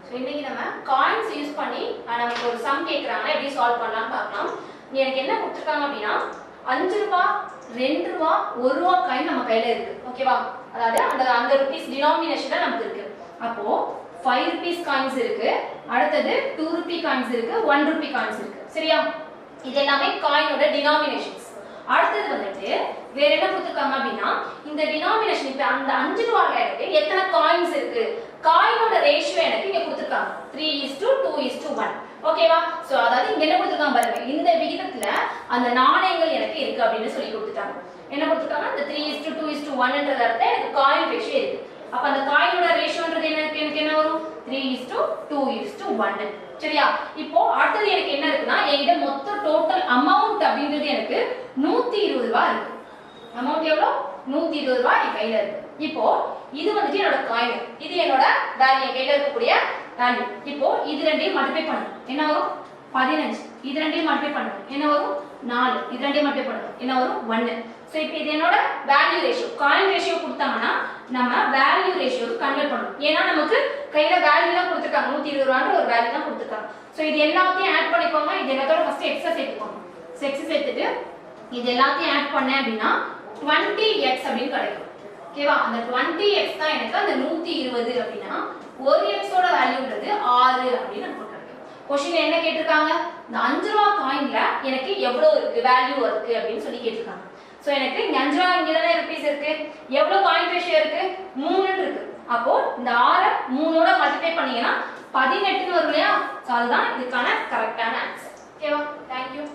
So இன்னைக்கு நம்ம coins use பண்ணி நமக்கு ஒரு சம் கேட்குறாங்க, எப்படி சால்வ் பண்ணலாம்னு பார்க்கலாம். இங்கே எனக்கு என்ன கொடுத்துருக்காங்க அப்படின்னா 5 ரூபா 2 ரூபா 1 ரூபா காயின் நம்ம கையில் இருக்கு. ஓகேவா? அதாவது அந்த ருபீஸ் டினாமினேஷன் நமக்கு இருக்கு. அப்போ 5 ருபீஸ் காயின்ஸ் இருக்கு, அடுத்தது 2 ரூபி காயின்ஸ் இருக்கு, 1 ரூபி காயின்ஸ் இருக்கு. சரியா? இது எல்லாமே காயினோட டினாமினேஷன்ஸ். அடுத்தது வந்துட்டு வேற என்ன கொடுத்துருக்காங்க அப்படின்னா இந்த டினாமினேஷன் இப்ப அந்த 5 ரூபாயில எனக்கு எத்தனை காயின்ஸ் இருக்கு, காயினோட ரேஷியோ எனக்கு இங்க கொடுத்துருக்காங்க 3:2:1. ஓகேவா? சோ அதாவது இங்க என்ன கொடுத்துருக்காங்க பாருங்க, இந்த விகிதத்துல அந்த நாணயங்கள் எனக்கு இருக்கு அப்படின்னு சொல்லி கொடுத்துட்டாங்க. என்ன கொடுத்துருக்காங்க, இந்த 3:2:1ன்ற இடத்துல எனக்கு காயின் ரேஷியோ இருக்கு. அப்ப அந்த காயினோட ரேஷியோன்றது எனக்கு என்ன வரும், 3:2:1. சரியா? இப்போ அடுத்தது எனக்கு என்ன இருக்குன்னா என்கிட்ட மொத்த டோட்டல் அமௌண்ட் அப்படிங்கிறது எனக்கு 120 ரூபாய் இருக்கு. அமௌண்ட் எவ்வளவு, 120 ரூபாய் என் கையில இருக்கு. இப்போ இது வந்துட்டு என்னோட காயின், இது என்னோட வேல்யூ, என் கையில இருக்கக்கூடிய வேல்யூ. இப்போ இது ரெண்டையும் மல்டிப்ளை பண்ணணும், என்ன வரும் 15. இது ரெண்டையும் மல்டிப்ளை பண்ணணும், என்ன வரும் 4. இது ரெண்டையும் மல்டிப்ளை பண்ணணும், என்ன வரும் 1. சோ இப்போ இது என்னோட வேல்யூ ரேஷியோ. காயின் ரேஷியோ கொடுத்தாங்கன்னா நம்ம வேல்யூ ரேஷியோக்கு கன்வெர்ட் பண்ணணும். ஏன்னா நமக்கு கையில வேல்யூ தான் கொடுத்துருக்காங்க, 120 ரூபான்ற ஒரு வேல்யூ தான் கொடுத்துருக்காங்க. சோ இது எல்லாத்தையும் ஆட் பண்ணிக்கோங்க. இது எல்லாத்தோட ஃபர்ஸ்ட் எக்ஸ் சேர்த்துக்கோங்க. எக்ஸ் சேர்த்துட்டு இது எல்லாத்தையும் ஆட் பண்ணேன் அப்படின்னா 20x அப்படின்னு கிடைக்கும். ஓகேவா? அந்த 20x தான் எனக்கு அந்த 120 அப்படின்னா ஒரு எக்ஸோட வேல்யூன்றது 6 அப்படின்னு நமக்கு கிடைக்கும். क्वेश्चन என்ன கேட்டிருக்காங்க, இந்த 5 ரூபாய் காயின்ல எனக்கு எவ்வளவு இருக்கு, வேல்யூ இருக்கு அப்படின்னு சொல்லி கேட்டிருக்காங்க. சோ எனக்கு இங்க 5 ரூபாய் இங்க தானே ருபீஸ் இருக்கு, எவ்வளவு காயின் ரேஷியோ இருக்கு 3 இருக்கு. அப்போ இந்த 6 3ஓட மல்டிப்ளை பண்ணீங்கன்னா 18 வரும் இல்லையா? சோ அதுதான் இதுக்கான கரெக்டான ஆன்சர். ஓகேவா? Thank you.